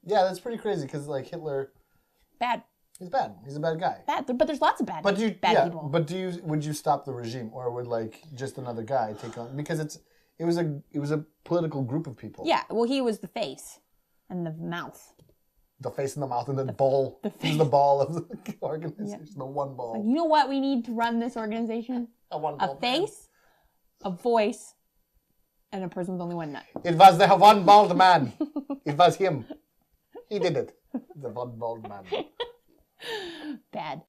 Yeah, that's pretty crazy because like Hitler... Bad. He's bad. He's a bad guy. Bad, but there's lots of bad people. But would you stop the regime, or would like just another guy take on? Because it was a political group of people. Yeah, well, he was the face and the mouth. The face and the mouth and the ball. He's the ball of the organization. Yeah. The one ball. Like, you know what we need to run this organization? A face, a voice, and a person with only one nut. It was the one bald man. It was him. He did it. The one bald man. Bad.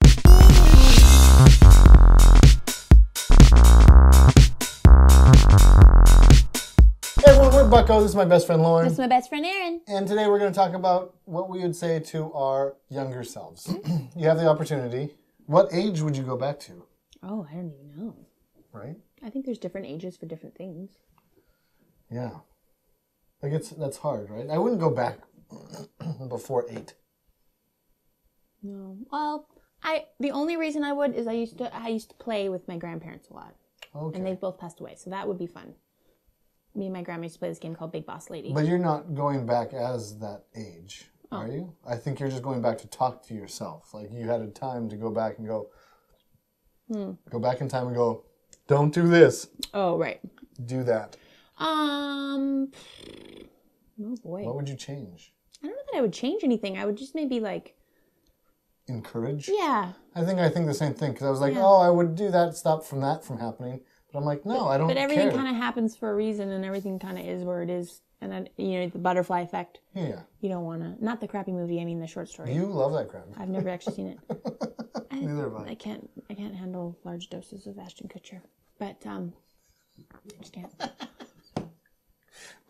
Hey everyone, we're Bucko. This is my best friend Lauren. This is my best friend Aaron. And today we're going to talk about what we would say to our younger selves. You have the opportunity. What age would you go back to? Oh, I don't even know. Right? I think there's different ages for different things. Yeah. Like that's hard, right? I wouldn't go back before 8. No. Well, the only reason I would is I used to play with my grandparents a lot. Okay. And they've both passed away, so that would be fun. Me and my grandma used to play this game called Big Boss Lady. But you're not going back as that age, are you? I think you're just going back to talk to yourself. Like you had a time to go back and go, go back in time and go, don't do this. Oh, right. Do that. Oh boy. What would you change? I don't know that I would change anything. I would just maybe like encourage. Yeah. I think the same thing because I was like, I would do that, stop that from happening. But I'm like, no, I don't care. But everything kind of happens for a reason, and everything kind of is where it is. And then, the butterfly effect. Yeah. You don't want to. Not the crappy movie. I mean the short story. You love that crap. I've never actually seen it. Neither have I. I can't handle large doses of Ashton Kutcher. But I just can't.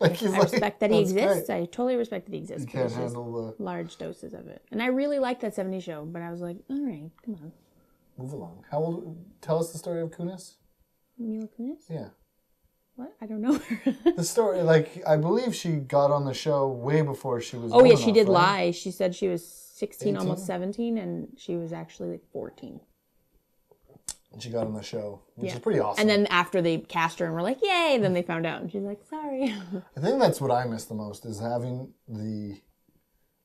I respect that he exists. Great. I totally respect that he exists. You can't handle the large doses of it. And I really liked that 70s show, but I was like, all right, come on. Move along. How old? Tell us the story of Kunis. Mila Kunis? Yeah. What? I don't know. The story, I believe she got on the show way before she was. Oh yeah, she did lie. She said she was 16, 18? Almost 17, and she was actually like 14. And she got on the show, which is pretty awesome. And then after they cast her and were like, yay, then they found out, and she's like, sorry. I think that's what I miss the most is having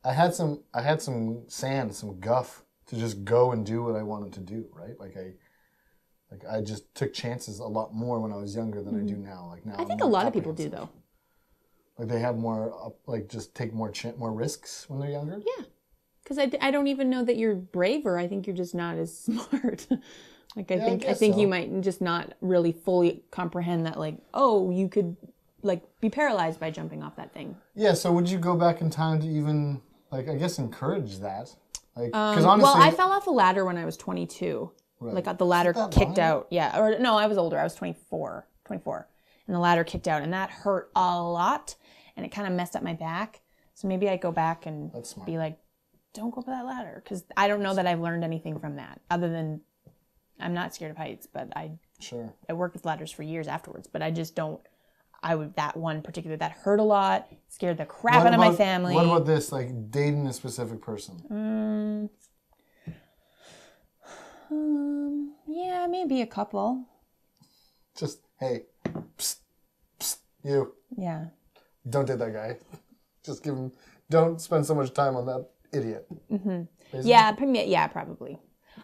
I had some sand, some guff to just go and do what I wanted to do, right? I just took chances a lot more when I was younger than I do now. Like now, I think a lot of people do though. Like they have more, just take more risks when they're younger. Yeah, because I don't even know that you're braver. I think you're just not as smart. I think you might just not really fully comprehend that. Like, you could be paralyzed by jumping off that thing. Yeah. So would you go back in time to even I guess encourand that? Because honestly, well, I fell off a ladder when I was 22. Right. Got the ladder kicked out. Yeah. Or no, I was older. I was 24. And the ladder kicked out. And that hurt a lot. And it kind of messed up my back. So maybe I'd go back and be like, don't go up that ladder. Because I don't know that I've learned anything from that. Other than I'm not scared of heights. But I worked with ladders for years afterwards. But I just don't. That one particular, that hurt a lot. Scared the crap out of my family. What about this? Dating a specific person? Yeah, maybe a couple. Just, hey, psst, you. Yeah. Don't date that guy. Just give him, don't spend so much time on that idiot. Mm-hmm. Yeah, probably.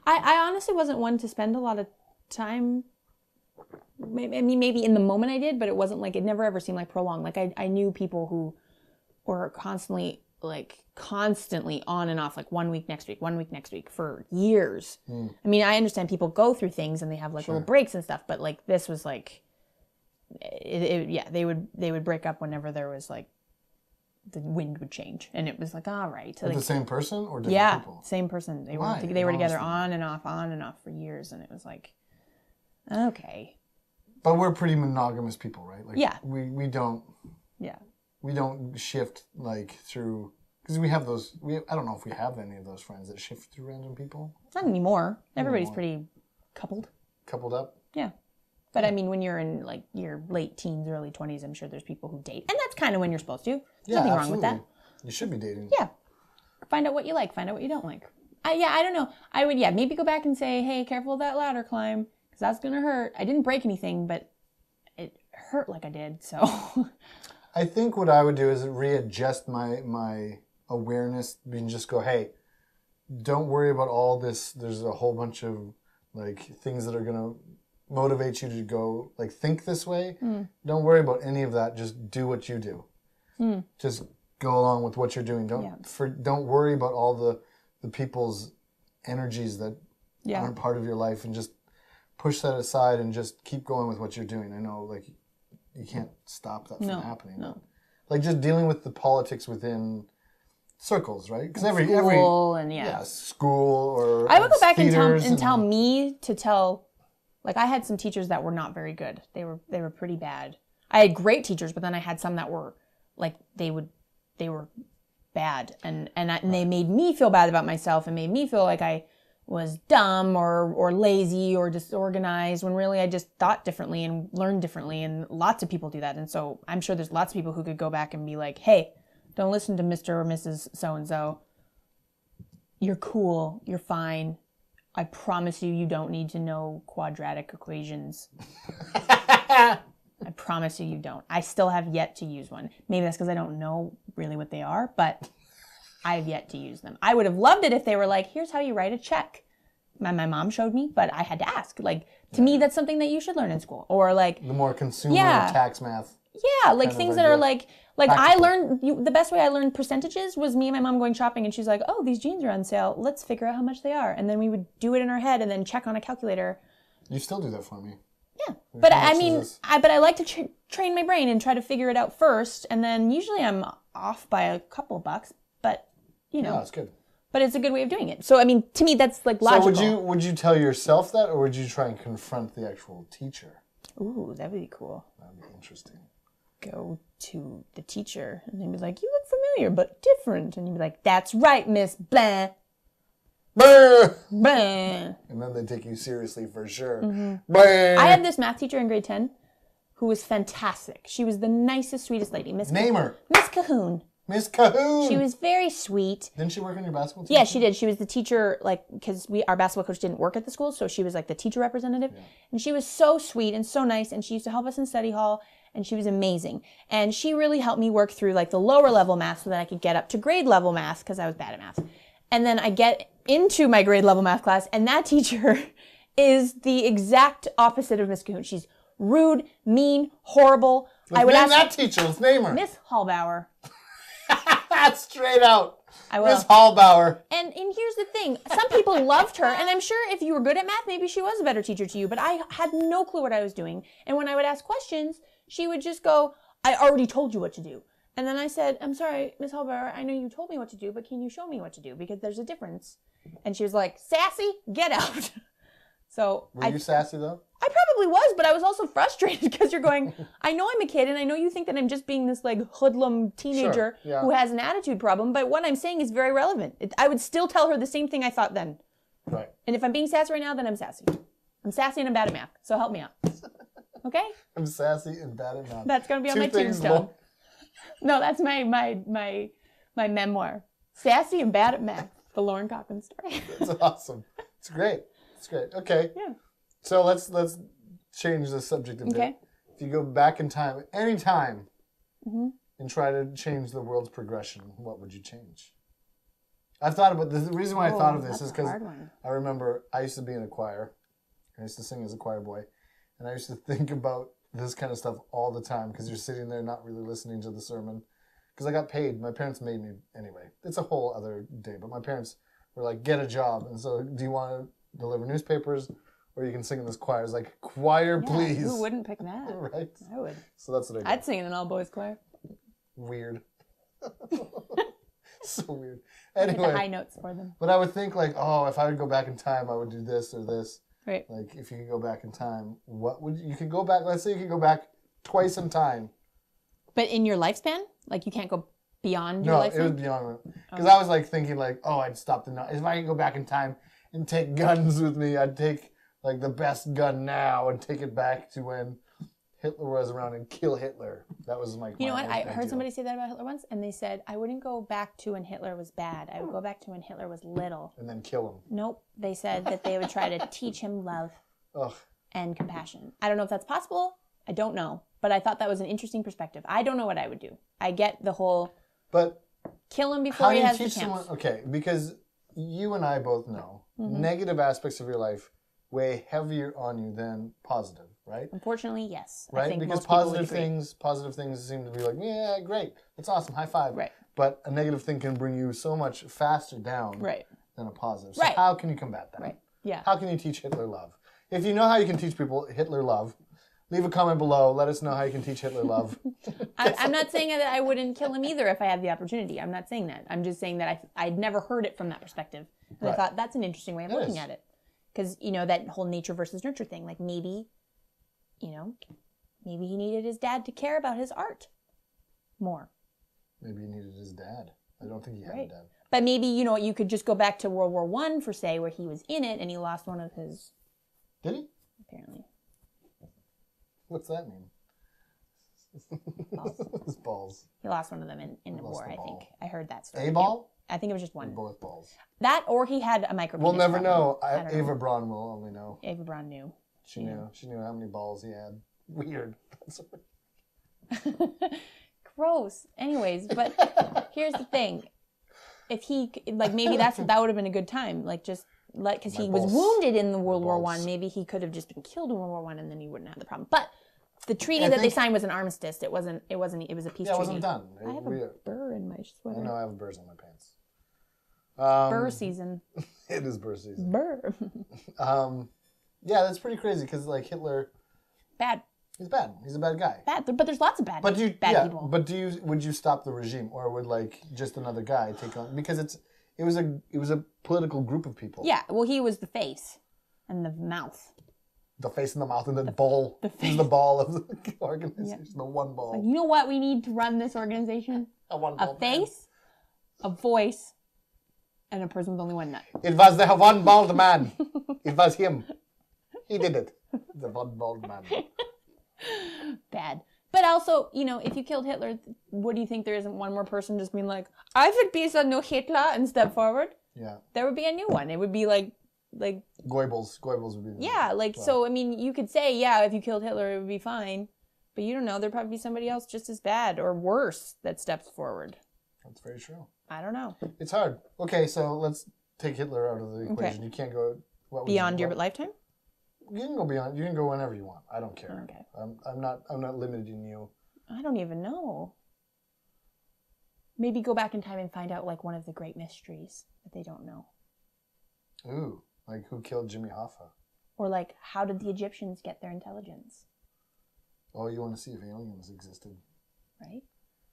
I honestly wasn't one to spend a lot of time. Maybe in the moment I did, but it wasn't it never ever seemed like prolonged. I knew people who were constantly on and off, 1 week, next week for years. I mean, I understand people go through things and they have little breaks and stuff, but this was they would break up whenever there was the wind would change, and it was all right. The same person or different people? Yeah, same person. They were together on and off for years, and it was okay. But we're pretty monogamous people, right? We don't. Yeah. We don't shift through because we have those. I don't know if we have any of those friends that shift through random people. Not anymore. Everybody's pretty coupled. Coupled up. Yeah, but I mean, when you're in your late teens, early 20s, I'm sure there's people who date, and that's kind of when you're supposed to. There's nothing wrong with that. You should be dating. Yeah, find out what you like. Find out what you don't like. I don't know. I would maybe go back and say, hey, careful of that ladder climb because that's gonna hurt. I didn't break anything, but it hurt like I did. So. I think what I would do is readjust my awareness. You can just go, hey, don't worry about all this. There's a whole bunch of like things that are gonna motivate you to go like think this way. Don't worry about any of that. Just do what you do. Just go along with what you're doing. Don't worry about all the people's energies that aren't part of your life, and just push that aside and just keep going with what you're doing. I know like you can't stop that from happening. No. Like just dealing with the politics within circles, right? Because every school or I would go back and theaters tell like I had some teachers that were not very good. They were pretty bad. I had great teachers, but then I had some that were like they were bad and they made me feel bad about myself and made me feel like I was dumb or lazy or disorganized when really I just thought differently and learned differently, and lots of people do that. And so I'm sure there's lots of people who could go back and be like, hey, don't listen to Mr. or Mrs. So-and-so. You're cool. You're fine. I promise you don't need to know quadratic equations. I promise you don't. I still have yet to use one. Maybe that's because I don't know really what they are, but I've yet to use them. I would have loved it if they were like, here's how you write a check. My mom showed me, but I had to ask. Like, to me, that's something that you should learn in school. Or like... the more consumer tax math. Yeah, like things that are like I learned, the best way I learned percentages was me and my mom going shopping, and she's like, oh, these jeans are on sale. Let's figure out how much they are. And then we would do it in our head and then check on a calculator. You still do that for me. Yeah. But I mean, I like to train my brain and try to figure it out first. And then usually I'm off by a couple bucks, but you know. Yeah, that's good. But it's a good way of doing it. So, I mean, to me, that's like logical. So would you tell yourself that, or would you try and confront the actual teacher? Ooh, that would be cool. That would be interesting. Go to the teacher and they'd be like, you look familiar but different, and you'd be like, that's right, Miss Blah. Blah. Blah. And then they take you seriously for sure. I had this math teacher in grade 10 who was fantastic. She was the nicest, sweetest lady. Name her. Miss Cahoon. Miss Cahoon. She was very sweet. Didn't she work on your basketball team? Yeah, she did. She was the teacher, like, because our basketball coach didn't work at the school, so she was like the teacher representative. Yeah. And she was so sweet and so nice, and she used to help us in study hall, and she was amazing. And she really helped me work through like the lower level math so that I could get up to grade level math, because I was bad at math. And then I get into my grade level math class, and that teacher is the exact opposite of Miss Cahoon. She's rude, mean, horrible. Let's name that teacher. Let's name her. Miss Hallbauer. Straight out. I will. Miss Hallbauer. And here's the thing. Some people loved her, and I'm sure if you were good at math, maybe she was a better teacher to you, but I had no clue what I was doing. And when I would ask questions, she would just go, I already told you what to do. And then I said, I'm sorry, Miss Hallbauer, I know you told me what to do, but can you show me what to do? Because there's a difference. And she was like, Sassy, get out. So Were you sassy, though? I probably was, but I was also frustrated because you're going, I know I'm a kid, and I know you think that I'm just being this like hoodlum teenager who has an attitude problem, but what I'm saying is very relevant. I would still tell her the same thing I thought then. Right. And if I'm being sassy right now, then I'm sassy. I'm sassy and I'm bad at math, so help me out. Okay? I'm sassy and bad at math. That's going to be on my tombstone. No, that's my memoir. Sassy and bad at math. The Lauren Cochrane story. That's awesome. It's great. It's great. Okay. Yeah. So let's change the subject a bit. Okay. If you go back in time, any time, and try to change the world's progression, what would you change? I've thought about this. The reason why I thought of this is because I remember I used to be in a choir. I used to sing as a choir boy. And I used to think about this kind of stuff all the time because you're sitting there not really listening to the sermon. Because I got paid. My parents made me anyway. It's a whole other day. But my parents were like, get a job. And so, do you want to deliver newspapers or you can sing in this choir? It's like, choir, please. Who wouldn't pick that? Right? I would. So that's what I did. I'd sing in an all-boys choir. Weird. So weird. Anyway. Anyway. The high notes for them. But I would think like, oh, if I would go back in time, I would do this or this. Right. Like, if you could go back in time, what would you could go back, let's say you could go back twice in time. But in your lifespan? Like, you can't go beyond your lifespan? No, it was beyond. Because I was like thinking like, oh, I'd stop the... If I could go back in time and take guns with me, I'd take like the best gun now and take it back to when Hitler was around and kill Hitler. That was my... You know what? I heard somebody say that about Hitler once, and they said, I wouldn't go back to when Hitler was bad. I would go back to when Hitler was little. And then kill him. Nope. They said that they would try to teach him love and compassion. I don't know if that's possible. I don't know. But I thought that was an interesting perspective. I don't know what I would do. I get the whole... But Kill him before he has the chance. Someone? Okay, because you and I both know negative aspects of your life weigh heavier on you than positive, right? Unfortunately, yes. Right, I think because most people would positive things seem to be like, yeah, great, that's awesome, high five. Right. But a negative thing can bring you so much faster down than a positive. So how can you combat that? Right. Yeah. How can you teach Hitler love? If you know how you can teach people Hitler love, leave a comment below. Let us know how you can teach Hitler love. I'm not saying that I wouldn't kill him either if I had the opportunity. I'm not saying that. I'm just saying that I'd never heard it from that perspective. And I thought that's an interesting way of looking at it. Because, that whole nature versus nurture thing. Like maybe, maybe he needed his dad to care about his art more. Maybe he needed his dad. I don't think he had a dad. But maybe, you could just go back to World War I, for say, where he was in it and he lost one of his... Did he? Apparently. What's that mean? Balls. His balls. He lost one of them in the war, I think. I heard that story. A ball? I think it was just one. Or both balls. That, or he had a micro. We'll never know. Ava Braun will only know. Ava Braun knew. She knew. She knew how many balls he had. Weird. Gross. Anyways, but here's the thing. If he, maybe that would have been a good time. Because he was wounded in the World War I, maybe he could have just been killed in World War I, and then he wouldn't have the problem. But the treaty that they signed was an armistice. It was a peace treaty. Yeah, it wasn't done. I have a burr in my sweater. I know I have burrs on my pants. Burr season. It is burr season. Burr. Yeah, that's pretty crazy because Hitler. Bad. He's bad. He's a bad guy. Bad, but there's lots of bad people. But would you stop the regime, or would just another guy take on? Because it was a political group of people. Yeah, well, he was the face and the mouth. The face and the mouth and the ball. He's the ball of the organization. Yeah. The one ball. You know what we need to run this organization? A face, a voice, and a person with only one nut. It was the one bald man. It was him. He did it. The one bald man. Bad. But also, if you killed Hitler, what do you think there isn't one more person just being like, I would be so no Hitler and step forward? Yeah. There would be a new one. It would be like Goebbels. Goebbels would be the one. So, you could say, if you killed Hitler, it would be fine. But you don't know. There'd probably be somebody else just as bad or worse that steps forward. That's very true. I don't know. It's hard. Okay, so let's take Hitler out of the equation. You can't go... Beyond your lifetime? You can go beyond. You can go whenever you want. I don't care. Okay. I'm not limiting you. I don't even know. Maybe go back in time and find out one of the great mysteries that they don't know. Ooh, who killed Jimmy Hoffa? Or how did the Egyptians get their intelligence? Oh, you want to see if aliens existed. Right?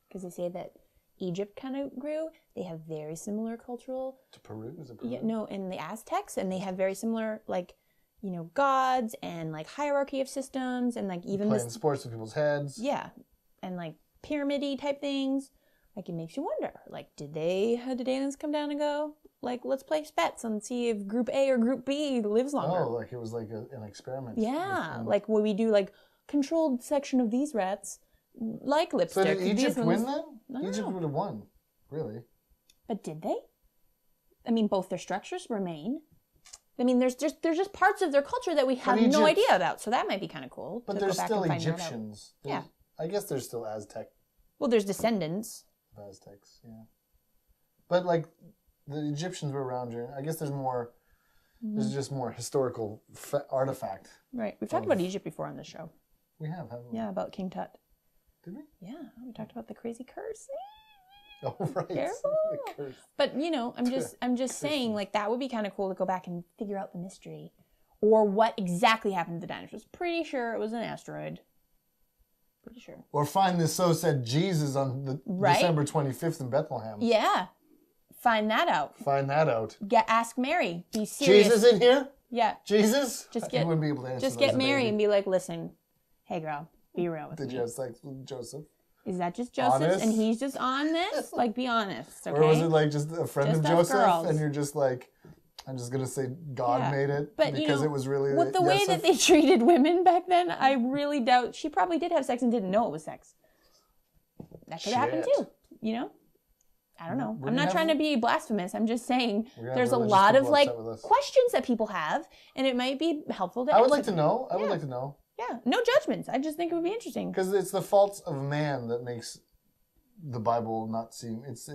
Because they say that Egypt kind of grew. They have very similar cultural... To Peru? Is it Peru? Yeah, no, and the Aztecs, and they have very similar, gods and, hierarchy of systems, and, even... Playing sports with people's heads. Yeah, and, pyramid-y type things. It makes you wonder, did aliens come down and go, let's place bets and see if Group A or Group B lives longer? Oh, it was an experiment. Yeah, when we do, controlled section of these rats, lipstick. So did Egypt win then? Egypt would have won, really. But did they? Both their structures remain. There's just parts of their culture that we have no idea about, so that might be kind of cool. But there's still Egyptians. Yeah. I guess there's still Aztec. Well, there's descendants. Of Aztecs, yeah. But, the Egyptians were around during... I guess there's more... There's just more historical artifact. Right. We've talked about Egypt before on this show. We have, haven't we? Yeah, about King Tut. Did we? Yeah, we talked about the crazy curse. Oh, right. Careful. The curse. But, I'm just saying, that would be kind of cool to go back and figure out the mystery. Or what exactly happened to the dinosaurs. Pretty sure it was an asteroid. Pretty sure. Or find this so-said Jesus on the December 25th in Bethlehem. Yeah. Find that out. Ask Mary. Be serious. Jesus in here? Yeah. Jesus? He wouldn't be able to answer. Just get Mary and be like, listen, hey girl, be real with me. Did you have sex with Joseph? Is that just Joseph? Honest? And he's just on this? Be honest, okay? Or was it just a friend of Joseph? Girls. And you're just I'm just going to say God made it because it was really... With the way that they treated women back then, I really doubt... She probably did have sex and didn't know it was sex. That could happen too, I don't know. I'm not trying to be blasphemous. I'm just saying there's a lot of questions that people have, and it might be helpful to answer. I would like to know. I would like to know. Yeah, no judgments. I just think it would be interesting. Because it's the faults of man that makes the Bible not seem it's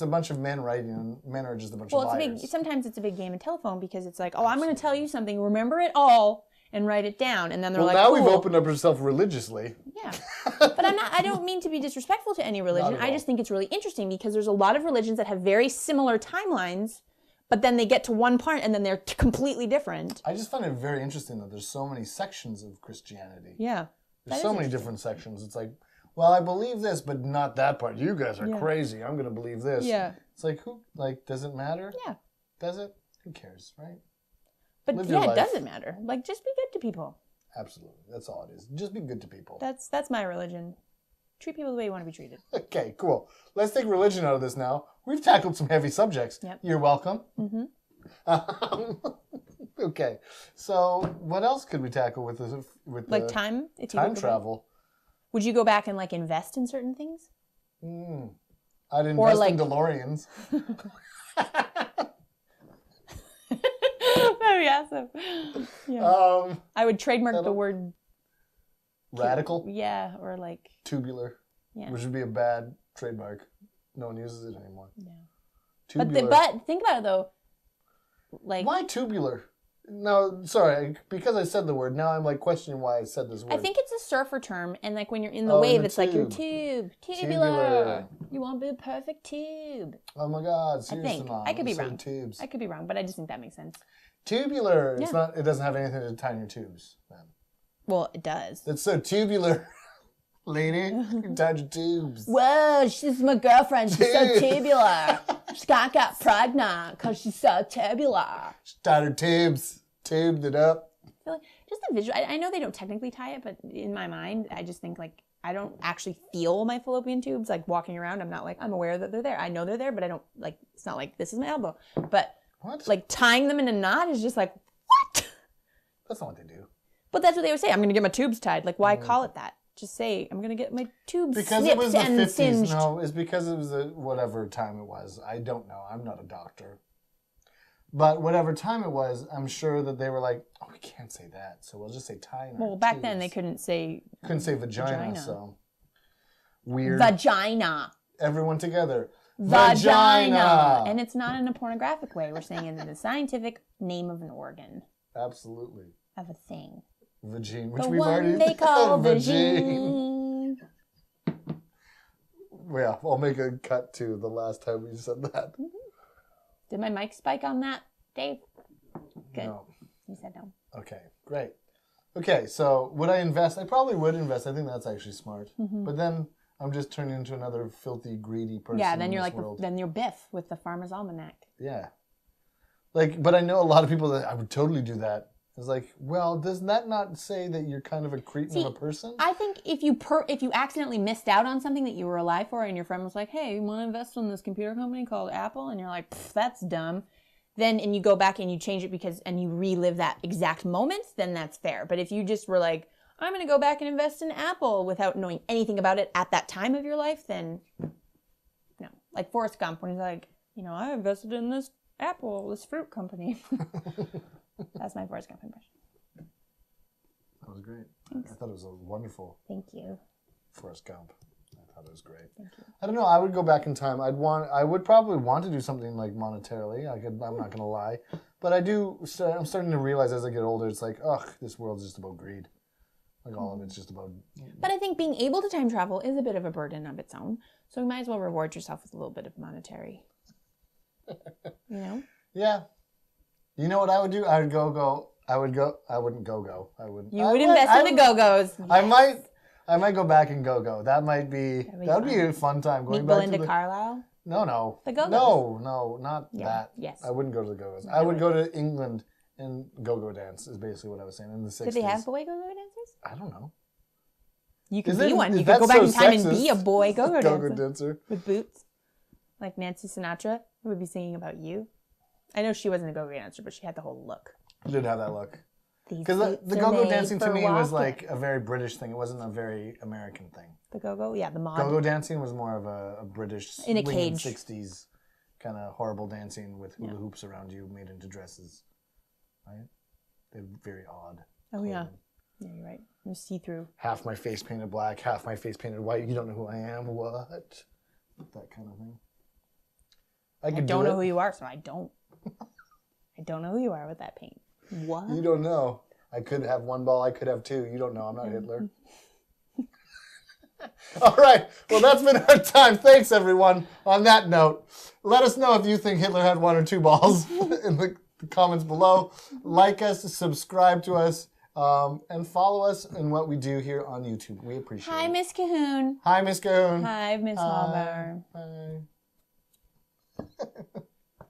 a bunch of men writing, and men are just a bunch of liars. Sometimes it's a big game of telephone because it's like, oh, I'm going to tell you something, remember it all, and write it down, and then they're like, now cool. we've opened up ourselves religiously. Yeah, but I don't mean to be disrespectful to any religion. I just think it's really interesting because there's a lot of religions that have very similar timelines, but then they get to one part and then they're completely different. I just find it very interesting that there's so many sections of Christianity. Yeah. There's so many different sections. It's like, well, I believe this, but not that part. You guys are crazy. I'm going to believe this. Yeah. It's like, does it matter? Yeah. Does it? Who cares, right? But it doesn't matter. Like, just be good to people. Absolutely. That's all it is. Just be good to people. That's my religion. Treat people the way you want to be treated. Okay, cool. Let's take religion out of this now. We've tackled some heavy subjects. Yep. You're welcome. Mm-hmm. Okay. So what else could we tackle with this? With time? Time travel. Would you go back and invest in certain things? I'd invest in DeLoreans. That'd be awesome. Yeah. I would trademark the word radical. Yeah, or tubular. Yeah. Which would be a bad trademark. No one uses it anymore. No. Tubular. But think about it though. Why tubular? No, sorry, because I said the word. Now I'm questioning why I said this word. I think it's a surfer term, and when you're in the wave, it's like your tubular. You want to be a perfect tube. Oh my God! Seriously, I could be wrong. Tubes. I could be wrong, but I just think that makes sense. Tubular. Yeah. It's not. It doesn't have anything to tie in your tubes. Then. Well, it does. It's so tubular, lady. You tied your tubes. Whoa, she's my girlfriend. She's so tubular. She got pregnant because she's so tubular. She tied her tubes. Tubed it up. I feel just the visual. I know they don't technically tie it, but in my mind, I just think I don't actually feel my fallopian tubes walking around. I'm not I'm aware that they're there. I know they're there, but I don't it's not like this is my elbow. But what? Tying them in a knot is just what? That's not what they do. But that's what they would say. I'm going to get my tubes tied. Why call it that? Just say, I'm going to get my tubes because snipped it was the and 50s. Singed. No, it's because it was whatever time it was. I don't know. I'm not a doctor. But whatever time it was, I'm sure that they were like, oh, we can't say that. So we'll just say tie in our Well, back tubes. then they couldn't say... Couldn't say vagina, so... Weird. Vagina. Everyone together. Vagina. And it's not in a pornographic way. We're saying it in the scientific name of an organ. Absolutely. Of a thing. Vagine, which the we've one already... they call vagine. Yeah, I'll make a cut to the last time we said that. Mm-hmm. Did my mic spike on that, Dave? Good. No. You said no. Okay, great. Okay, so would I invest? I probably would invest. I think that's actually smart. Mm-hmm. But then I'm just turning into another filthy, greedy person. Yeah, then you're then you're Biff with the Farmer's Almanac. Yeah. But I know a lot of people that I would totally do that. It's well, does that not say that you're kind of a cretin of a person? I think if you accidentally missed out on something that you were alive for, and your friend was like, "Hey, you want to invest in this computer company called Apple?" and you're like, "That's dumb," and you go back and you change it and you relive that exact moment, then that's fair. But if you just were like, "I'm going to go back and invest in Apple" without knowing anything about it at that time of your life, then no. Like Forrest Gump when he's like, I invested in this Apple, this fruit company. That's my Forrest Gump impression. That was great. Thanks. I thought it was a wonderful. Thank you. Forrest Gump. I thought it was great. Thank you. I don't know. I would go back in time. I would probably want to do something monetarily. I'm not going to lie, but I'm starting to realize as I get older, it's this world's just about greed. All of it's just about. But I think being able to time travel is a bit of a burden of its own. So you might as well reward yourself with a little bit of monetary. Yeah. You know what I would do? I would go. I wouldn't go. I wouldn't. You would invest in the Go-Go's. Yes. I might go back and go. That would be a fun time going back Belinda to Carlisle. No. The Go-Go's. No, not that. Yes. I wouldn't go to the Go-Go's. I would go to England and go dance is basically what I was saying in the 60s. Did they have boy go-go dancers? I don't know. You could be one. You could go back in time and be a boy go-go dancer with boots, like Nancy Sinatra, who would be singing about you. I know she wasn't a go-go dancer, but she had the whole look. She did have that look. Because the go-go dancing to me was a very British thing. It wasn't a very American thing. The go-go? Yeah, the mod. Go-go dancing was more of a British in a cage 60s kind of horrible dancing with hula hoops around you made into dresses. Right? They're very odd. Oh, yeah. Yeah, you're right. See-through. Half my face painted black, half my face painted white. You don't know who I am. What? That kind of thing. I don't know who you are, so I don't. I don't know who you are with that paint. What? You don't know. I could have one ball. I could have two. You don't know. I'm not Hitler. All right. Well, that's been our time. Thanks, everyone. On that note, let us know if you think Hitler had one or two balls in the comments below. Like us, subscribe to us, and follow us in what we do here on YouTube. We appreciate it. Hi, Miss Cahoon. Hi, Miss Cahoon. Hi, Miss Hallbar. Bye.